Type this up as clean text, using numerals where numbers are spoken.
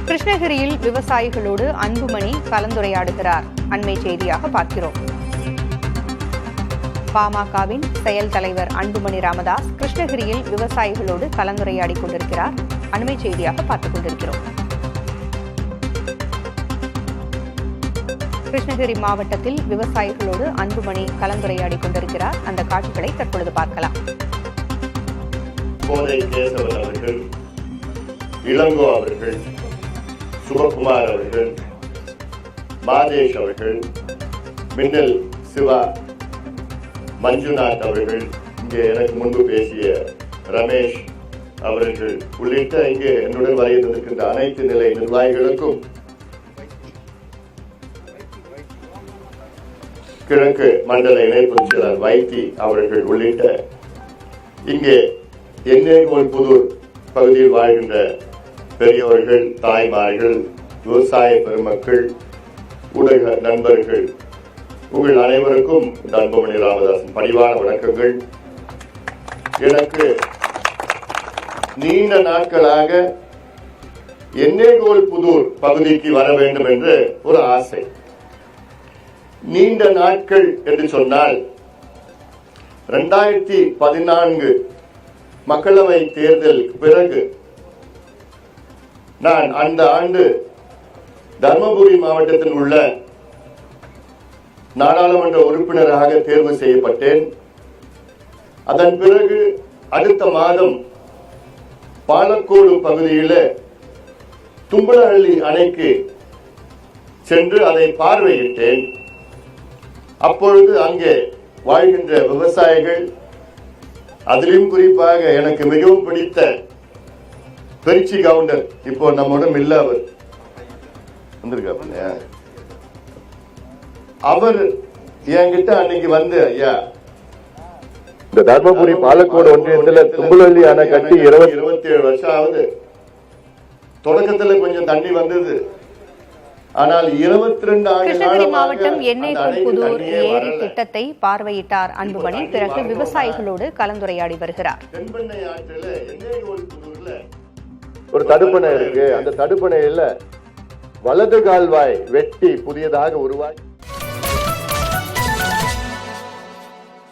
கிருஷ்ணகிரியில் விவசாயிகளோடு அன்புமணி கலந்துரையாடுகிறார். அண்மை செய்தியாக பார்க்கிறோம். பாமகவின் செயல் தலைவர் அன்புமணி ராமதாஸ் கிருஷ்ணகிரியில் விவசாயிகளோடு கலந்துரையாடிக் கொண்டிருக்கிறார். அண்மை செய்தியாக பார்த்துக் கொண்டிருக்கிறோம். கிருஷ்ணகிரி மாவட்டத்தில் விவசாயிகளோடு அன்புமணி கலந்துரையாடிக் கொண்டிருக்கிறார். அந்த காட்சிகளை தற்பொழுது பார்க்கலாம். கோதை கேசவன் அவர்கள், இளங்கோ அவர்கள், சுபகுமார் அவர்கள், மாதேஷ் அவர்கள், மின்னல் சிவா, மஞ்சுநாத் அவர்கள், இங்கே எனக்கு முன்பு பேசிய ரமேஷ் அவர்கள் உள்ளிட்ட இங்கே என்னுடன் வரையிருக்கின்ற அனைத்து நிலை நிர்வாகிகளுக்கும், கிழக்கு மண்டல இணைப்பு செயலர் வைத்தி அவர்கள் உள்ளிட்ட இங்கே எண்ணேகோல் புதூர் பகுதியில் வாழ்கின்ற பெரியவர்கள், தாய்மார்கள், விவசாய பெருமக்கள், ஊடக நண்பர்கள், உங்கள் அனைவருக்கும் அன்புமணி ராமதாஸின் பணிவான வணக்கங்கள். எனக்கு நீண்ட நாட்களாக எண்ணேகோல் புதூர் பகுதிக்கு வர வேண்டும் என்ற ஒரு ஆசை. நீண்ட நாட்கள் என்று சொன்னால் 2014 மக்களவை தேர்தலுக்கு பிறகு நான் அந்த ஆண்டு தர்மபுரி மாவட்டத்தில் உள்ள நாடாளுமன்ற உறுப்பினராக தேர்வு செய்யப்பட்டேன். அதன் பிறகு அடுத்த மாதம் பாலக்கோடு பகுதியில் தும்பலஹள்ளி அணைக்கு சென்று அதை பார்வையிட்டேன். அப்பொழுது அங்கே வாழ்கின்ற விவசாயிகள், அதிலும் குறிப்பாக எனக்கு மிகவும் பிடித்த பெருச்சி கவுண்டர், இப்போ நம்முடன் இல்ல, அவர் வந்திருக்காரு, அவர் என்கிட்ட அன்னைக்கு வந்து, ஐயா, இந்த தர்மபுரி பாலக்கோடு ஒன்றியத்தில் தும்பலஹள்ளி அணை கட்டி 27 வருஷம் ஆகுது. தொடக்கத்தில் கொஞ்சம் தண்ணி வந்தது, ஆனால் 22 கிருஷ்ணகிரி மாவட்டம் எண்ணேகோல் புதூர் ஏரி திட்டத்தை பார்வையிட்டார் அன்புமணி. பிறகு விவசாயிகளோடு கலந்துரையாடி வருகிறார். தென்பெண்ணை ஆற்றில் எண்ணேகோல் புதூர்ல ஒரு தடுப்பணை இருக்கு. அந்த தடுப்பணையில வலது கால்வாய் வெட்டி புதியதாக உருவாக்கி